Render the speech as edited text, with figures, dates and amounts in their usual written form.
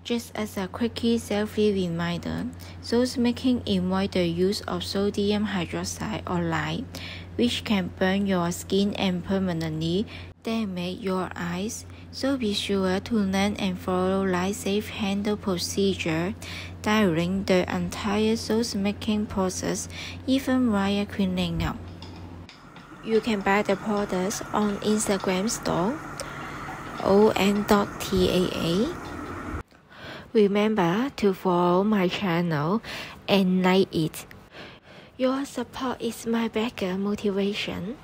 Just as a quickie selfie reminder, those making avoid the use of sodium hydroxide or lye, which can burn your skin and permanently damage your eyes. So be sure to learn and follow lye-safe handle procedure during the entire sauce making process, even while cleaning up. You can buy the products on Instagram store on.taa. Remember to follow my channel and like it. Your support is my bigger motivation.